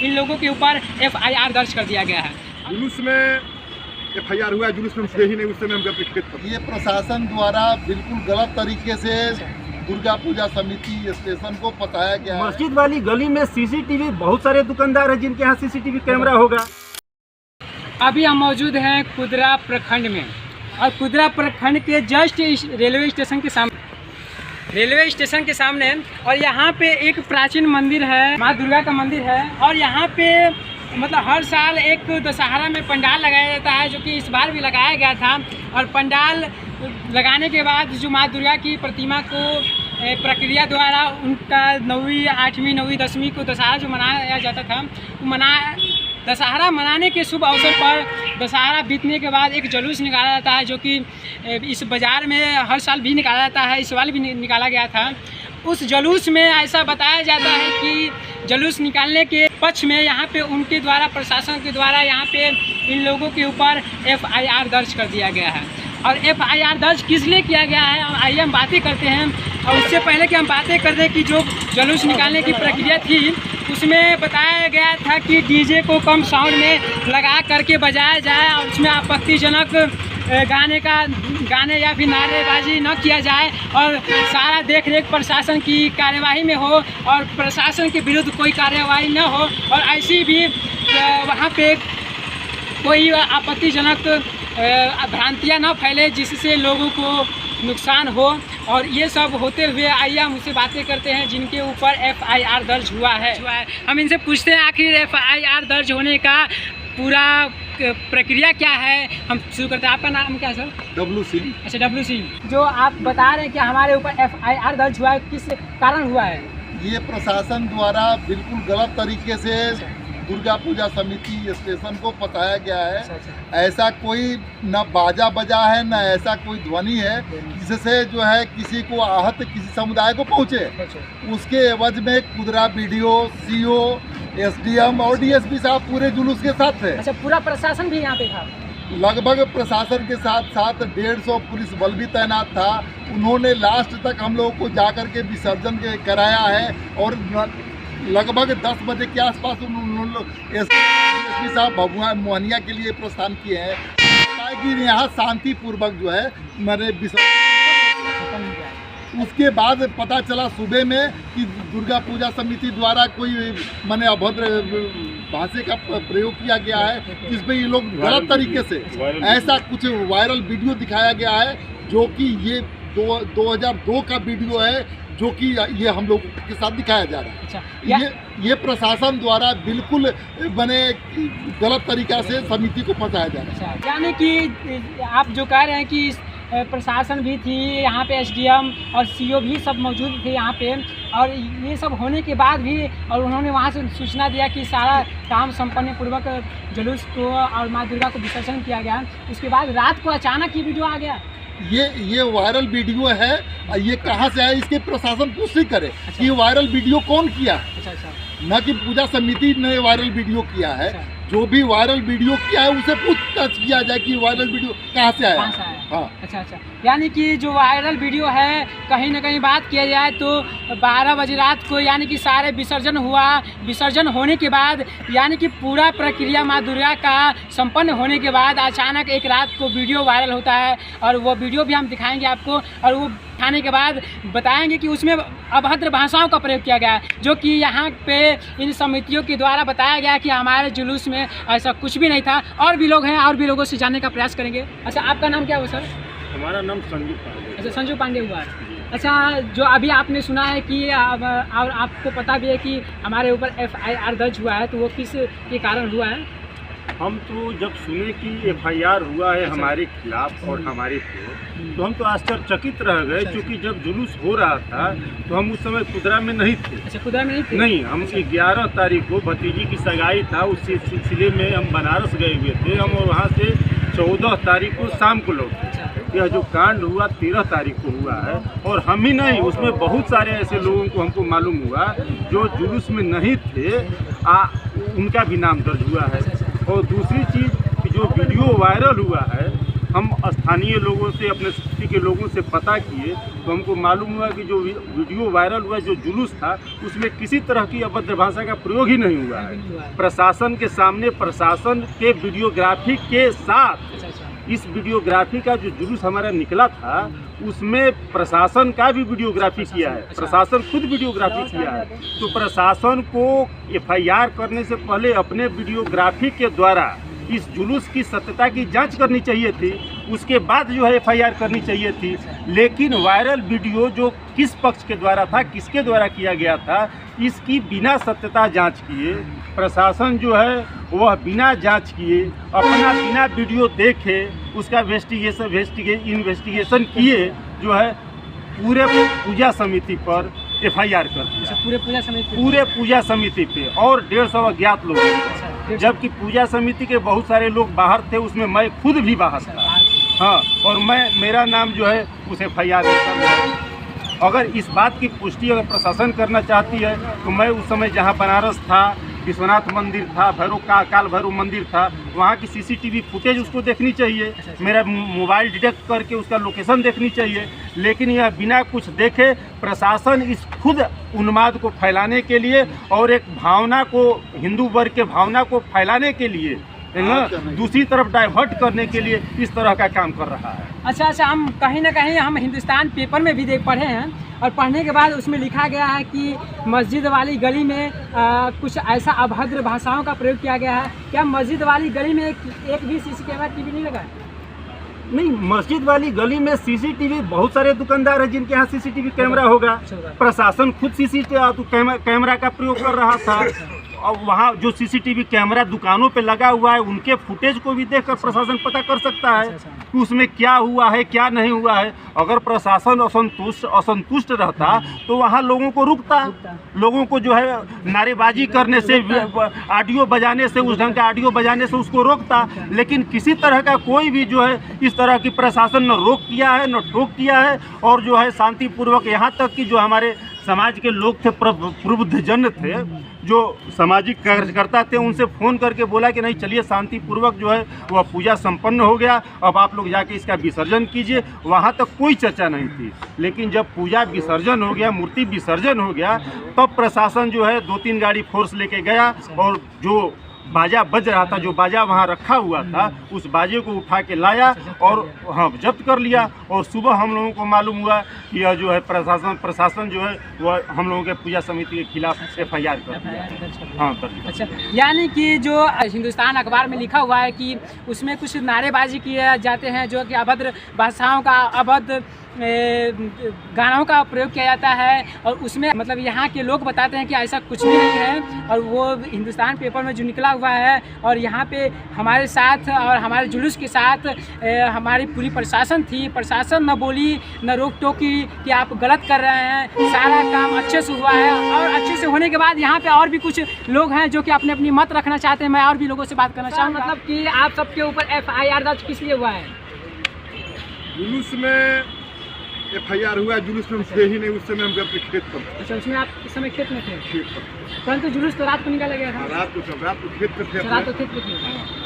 इन लोगों के ऊपर FIR दर्ज कर दिया गया है। जुलूस में FIR हुआ है, जुलूस में हम थे ही नहीं, उस समय हम अपने खेत पर। ये प्रशासन द्वारा बिल्कुल गलत तरीके से दुर्गा पूजा समिति स्टेशन को बताया गया है। मस्जिद वाली गली में CCTV, बहुत सारे दुकानदार हैं जिनके यहाँ CCTV कैमरा होगा। अभी हम मौजूद हैं कुदरा प्रखंड में, और कुदरा प्रखंड के जस्ट रेलवे स्टेशन के सामने और यहाँ पे एक प्राचीन मंदिर है, माँ दुर्गा का मंदिर है। और यहाँ पे मतलब हर साल एक दशहरा में पंडाल लगाया जाता है, जो कि इस बार भी लगाया गया था। और पंडाल लगाने के बाद जो माँ दुर्गा की प्रतिमा को प्रक्रिया द्वारा उनका 9वीं 8वीं 9वीं 10वीं को दशहरा जो मनाया जाता था, दशहरा मनाने के शुभ अवसर पर दशहरा बीतने के बाद एक जुलूस निकाला जाता है, जो कि इस बाज़ार में हर साल भी निकाला जाता है, इस साल भी निकाला गया था। उस जुलूस में ऐसा बताया जाता है कि जुलूस निकालने के पक्ष में यहाँ पे उनके द्वारा, प्रशासन के द्वारा यहाँ पे इन लोगों के ऊपर FIR दर्ज कर दिया गया है। और FIR दर्ज किस लिए किया गया है, आइए हम बातें करते हैं। और उससे पहले कि हम बातें करते हैं कि जो जुलूस निकालने की प्रक्रिया थी, उसमें बताया गया था कि DJ को कम साउंड में लगा करके बजाया जाए और उसमें आपत्तिजनक गाने या फिर नारेबाजी न किया जाए, और सारा देख रेख प्रशासन की कार्यवाही में हो और प्रशासन के विरुद्ध कोई कार्यवाही न हो, और ऐसी भी वहाँ पे कोई आपत्तिजनक भ्रांतियाँ न फैले जिससे लोगों को नुकसान हो। और ये सब होते हुए आइए हम उससे बातें करते हैं जिनके ऊपर FIR दर्ज हुआ है। हम इनसे पूछते हैं आखिर FIR दर्ज होने का पूरा प्रक्रिया क्या है। हम शुरू करते हैं। आपका नाम क्या है सर? W सिंह। अच्छा, W सिंह। जो आप बता रहे हैं कि हमारे ऊपर FIR दर्ज हुआ है, किस कारण हुआ है? ये प्रशासन द्वारा बिल्कुल गलत तरीके से दुर्गा पूजा समिति स्टेशन को बताया गया है। ऐसा कोई न बाजा बजा है, न ऐसा कोई ध्वनि है जिससे जो है किसी को आहत, किसी समुदाय को पहुँचे। उसके एवज में कुदरा BDO, CO, SDM और DSP साहब पूरे जुलूस के साथ थे। अच्छा, पूरा प्रशासन भी यहाँ पे था? लगभग प्रशासन के साथ साथ 150 पुलिस बल भी तैनात था। उन्होंने लास्ट तक हम लोगों को जाकर के विसर्जन कराया है, और लगभग 10 बजे के आसपास उन्होंने DSP साहब भगवा मोहनिया के लिए प्रस्थान किए हैं, ताकि यहाँ शांतिपूर्वक जो है मैंने विसर्जन। उसके बाद पता चला सुबह में कि दुर्गा पूजा समिति द्वारा कोई माने अभद्र भाषा का प्रयोग किया गया है, जिसमें ये लोग गलत तरीके से ऐसा कुछ वायरल वीडियो दिखाया गया है, जो कि ये 2002 का वीडियो है, जो कि ये हम लोग के साथ दिखाया जा रहा है। अच्छा, ये प्रशासन द्वारा बिल्कुल बने गलत तरीका से समिति को पहुंचाया जा रहा है। यानी कि आप जो कह रहे हैं कि प्रशासन भी थी यहाँ पे, SDM और CO भी सब मौजूद थे यहाँ पे, और ये सब होने के बाद भी और उन्होंने वहाँ से सूचना दिया कि सारा काम संपन्न पूर्वक जुलूस को और माँ दुर्गा को विसर्जन किया गया। उसके बाद रात को अचानक ये वीडियो आ गया। ये वायरल वीडियो है, ये कहाँ से आया इसके प्रशासन पुष्टि करे। अच्छा। कि वायरल वीडियो कौन किया। अच्छा। न कि पूजा समिति ने वायरल वीडियो किया है। अच्छा। जो भी वायरल वीडियो किया है उसे पूछताछ किया जाए कि वायरल वीडियो कहाँ से आया। हाँ। अच्छा, यानी कि जो वायरल वीडियो है, कहीं ना कहीं बात किया जाए तो 12 बजे रात को, यानी कि सारे विसर्जन हुआ। विसर्जन होने के बाद यानी कि पूरा प्रक्रिया माँ दुर्गा का संपन्न होने के बाद अचानक एक रात को वीडियो वायरल होता है, और वो वीडियो भी हम दिखाएंगे आपको, और वो दिखाने के बाद बताएंगे कि उसमें अभद्र भाषाओं का प्रयोग किया गया है, जो कि यहाँ पे इन समितियों के द्वारा बताया गया कि हमारे जुलूस में ऐसा कुछ भी नहीं था। और भी लोग हैं, और भी लोगों से जानने का प्रयास करेंगे। अच्छा, आपका नाम क्या हुआ सर? हमारा नाम संजू पांडे। अच्छा, संजू पांडे हुआ है। अच्छा, जो अभी आपने सुना है कि और आपको पता भी है कि हमारे ऊपर FIR दर्ज हुआ है, तो वो किस के कारण हुआ है? हम तो जब सुने कि FIR हुआ है हमारे खिलाफ और हमारे तो हम तो आश्चर्यचकित रह गए, क्योंकि जब जुलूस हो रहा था तो हम उस समय कुदरा में नहीं थे। अच्छा, कुदरा में नहीं थे? नहीं, हम 11 तारीख को भतीजी की सगाई था, उस सिलसिले में हम बनारस गए हुए थे। हम वहाँ से 14 तारीख को शाम को लौटे। यह जो कांड हुआ 13 तारीख को हुआ है, और हम ही नहीं, उसमें बहुत सारे ऐसे लोगों को हमको मालूम हुआ जो जुलूस में नहीं थे, उनका भी नाम दर्ज हुआ है। और दूसरी चीज़, जो वीडियो वायरल हुआ है हम स्थानीय लोगों से, अपने सिटी के लोगों से पता किए तो हमको मालूम हुआ कि जो वीडियो वायरल हुआ, जो जुलूस था, उसमें किसी तरह की अभद्र भाषा का प्रयोग ही नहीं हुआ है। प्रशासन के सामने, प्रशासन के वीडियोग्राफी के साथ, इस वीडियोग्राफी का जो जुलूस हमारा निकला था उसमें प्रशासन का भी वीडियोग्राफी किया है, प्रशासन खुद वीडियोग्राफी किया है। तो प्रशासन को एफआईआर करने से पहले अपने वीडियोग्राफी के द्वारा इस जुलूस की सत्यता की जांच करनी चाहिए थी, उसके बाद जो है एफआईआर करनी चाहिए थी। लेकिन वायरल वीडियो जो किस पक्ष के द्वारा था, किसके द्वारा किया गया था, इसकी बिना सत्यता जांच किए प्रशासन जो है वह बिना जांच किए, अपना बिना वीडियो देखे उसका इन्वेस्टिगेशन किए जो है पूरे पूजा समिति पर एफआईआर कर दिया। पूरे पूजा समिति पे और 150 अज्ञात लोग, जबकि पूजा समिति के बहुत सारे लोग बाहर थे, उसमें मैं खुद भी बाहर था। हाँ, और मेरा नाम जो है उस एफआईआर में। अगर इस बात की पुष्टि अगर प्रशासन करना चाहती है तो मैं उस समय जहाँ बनारस था, विश्वनाथ मंदिर था, काल भैरव मंदिर था, वहाँ की सीसीटीवी फुटेज उसको देखनी चाहिए, मेरा मोबाइल डिटेक्ट करके उसका लोकेशन देखनी चाहिए। लेकिन यह बिना कुछ देखे प्रशासन इस खुद उन्माद को फैलाने के लिए और एक भावना को, हिंदू वर्ग के भावना को फैलाने के लिए, दूसरी तरफ डाइवर्ट करने के लिए इस तरह का काम कर रहा है। अच्छा, हम कहीं ना कहीं हम हिंदुस्तान पेपर में भी पढ़े हैं और पढ़ने के बाद उसमें लिखा गया है कि मस्जिद वाली गली में कुछ ऐसा अभद्र भाषाओं का प्रयोग किया गया है। क्या मस्जिद वाली गली में एक भी सीसी कैमरा टीवी नहीं लगा है? नहीं, मस्जिद वाली गली में सीसीटीवी, बहुत सारे दुकानदार हैं जिनके यहाँ सीसीटीवी कैमरा होगा। प्रशासन खुद सीसीटीवी कैमरा का प्रयोग कर रहा था और वहाँ जो सीसीटीवी कैमरा दुकानों पे लगा हुआ है उनके फुटेज को भी देखकर प्रशासन पता कर सकता है कि उसमें क्या हुआ है, क्या नहीं हुआ है। अगर प्रशासन असंतुष्ट रहता तो वहाँ लोगों को रुकता, लोगों को जो है नारेबाजी करने से, ऑडियो बजाने से, उस ढंग का ऑडियो बजाने से उसको रोकता। लेकिन किसी तरह का कोई भी जो है इस तरह की प्रशासन न रोक किया है, न टोक किया है। और जो है शांतिपूर्वक, यहाँ तक कि जो हमारे समाज के लोग थे, प्रबुद्धजन थे, जो सामाजिक कार्यकर्ता थे, उनसे फ़ोन करके बोला कि नहीं, चलिए शांतिपूर्वक जो है वह पूजा संपन्न हो गया, अब आप लोग जाके इसका विसर्जन कीजिए। वहाँ तक कोई चर्चा नहीं थी। लेकिन जब पूजा विसर्जन हो गया, मूर्ति विसर्जन हो गया, तब प्रशासन जो है 2-3 गाड़ी फोर्स लेके गया और जो बाजा बज रहा था, जो बाजा वहाँ रखा हुआ था, उस बाजे को उठा के लाया और हाँ जब्त कर लिया। और सुबह हम लोगों को मालूम हुआ कि यह जो है प्रशासन जो है वह हम लोगों के पूजा समिति के खिलाफ एफआईआर कर दिया। हाँ, अच्छा, यानी कि जो हिंदुस्तान अखबार में लिखा हुआ है कि उसमें कुछ नारेबाजी किए जाते हैं, जो कि अभद्र भाषाओं का, अभद्र गानों का प्रयोग किया जाता है, और उसमें मतलब यहाँ के लोग बताते हैं कि ऐसा कुछ भी नहीं है। और वो हिंदुस्तान पेपर में जो निकला हुआ है, और यहाँ पे हमारे साथ और हमारे जुलूस के साथ हमारी पूरी प्रशासन थी। प्रशासन न बोली, न रोक टोकी कि आप गलत कर रहे हैं, सारा काम अच्छे से हुआ है। और अच्छे से होने के बाद यहाँ पे और भी कुछ लोग हैं जो कि अपने अपनी मत रखना चाहते हैं। मैं और भी लोगों से बात करना चाहूँगा। मतलब कि आप सबके ऊपर एफआईआर दर्ज किस लिए हुआ है? जुलूस में एफआईआर हुआ, जुलूस में थे ही नहीं, उस समय हम अपने खेत पर। अच्छा, उसमें आप इस समय खेत में थे? खेत पर। परंतु जुलूस तो रात को निकाला गया था। रात को खेत पर थे। रात को खेत पे थे।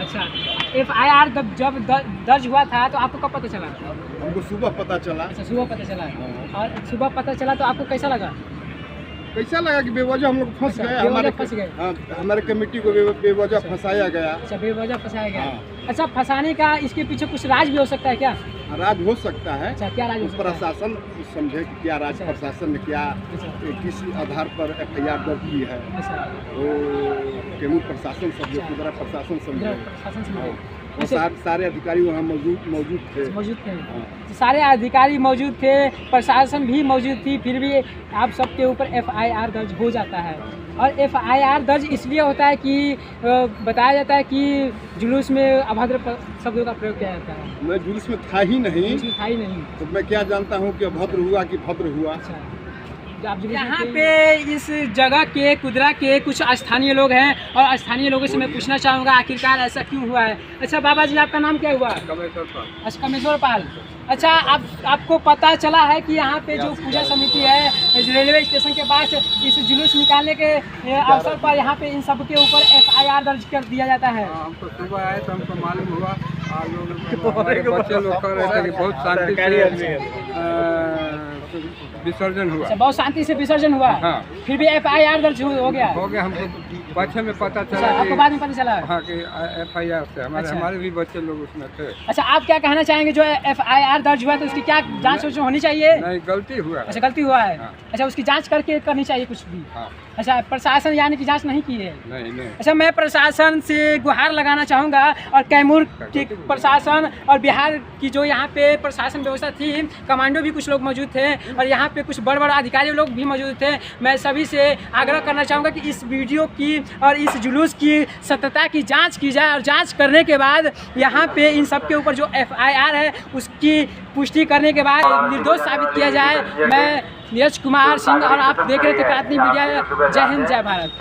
अच्छा, एफआईआर जब दर्ज हुआ था तो आपको कब पता चला? हमको सुबह पता चला। अच्छा, सुबह पता चला। और सुबह पता चला तो आपको कैसा लगा? कैसा लगा कि बेवजह हम लोग फंस गए, हमारे कमेटी को बेवजह फंसाया गया। अच्छा, बेवजह फंसाया गया। अच्छा, फंसाने का इसके पीछे कुछ राज भी हो सकता है क्या? राज हो सकता है। अच्छा, क्या राज हो सकता है? प्रशासन समझे कि क्या राज, प्रशासन ने क्या, किस आधार पर एफआईआर दर्ज की है, वो केवल प्रशासन समझे, पूरा प्रशासन समझे। सारे अधिकारी वहाँ मौजूद थे। सारे अधिकारी मौजूद थे, प्रशासन भी मौजूद थी, फिर भी आप सबके ऊपर एफआईआर दर्ज हो जाता है। और एफआईआर दर्ज इसलिए होता है कि बताया जाता है कि जुलूस में अभद्र शब्दों का प्रयोग किया जाता है। मैं जुलूस में था ही नहीं, तो मैं क्या जानता हूँ कि अभद्र हुआ कि भद्र हुआ। अच्छा, यहाँ पे इस जगह के, कुदरा के कुछ स्थानीय लोग हैं और स्थानीय लोगों से मैं पूछना चाहूँगा आखिरकार ऐसा क्यों हुआ है। अच्छा बाबा जी, आपका नाम क्या हुआ? कमेश्वर पाल। अच्छा, आपको पता चला है कि यहाँ पे जो पूजा समिति है रेलवे स्टेशन के पास, इस जुलूस निकालने के अवसर पर यहाँ पे इन सब के ऊपर एफआईआर दर्ज कर दिया जाता है? हम तो सुबह आए तो हमको मालूम हुआ हमारे बच्चे लोग कह रहे थे कि बहुत शांति से विसर्जन हुआ। अच्छा, बहुत शांति से विसर्जन हुआ। हाँ। फिर भी FIR दर्ज हो गया। हो गया, हमको पीछे में पता अच्छा, चला आपको बाद में पता चला। हाँ कि FIR से अच्छा। हमारे भी बच्चे लोग उसमें थे। अच्छा, आप क्या कहना चाहेंगे जो FIR दर्ज हुआ तो उसकी क्या जांच होनी चाहिए? नहीं, गलती हुआ। अच्छा, गलती हुआ है। हाँ। अच्छा, उसकी जांच करके करनी चाहिए कुछ भी। हाँ। अच्छा, प्रशासन यानी कि जांच नहीं की है? नहीं। अच्छा, मैं प्रशासन से गुहार लगाना चाहूँगा और कैमूर के प्रशासन और बिहार की जो यहाँ पे प्रशासन व्यवस्था थी, कमांडो भी कुछ लोग मौजूद थे और यहाँ पे कुछ बड़े अधिकारी लोग भी मौजूद थे। मैं सभी से आग्रह करना चाहूँगा कि इस वीडियो की और इस जुलूस की सत्यता की जांच की जाए और जांच करने के बाद यहाँ पे इन सब के ऊपर जो FIR है उसकी पुष्टि करने के बाद निर्दोष साबित किया जाए। मैं नीरज कुमार सिंह और आप देख रहे थे क्रांति मीडिया। जय हिंद, जय भारत।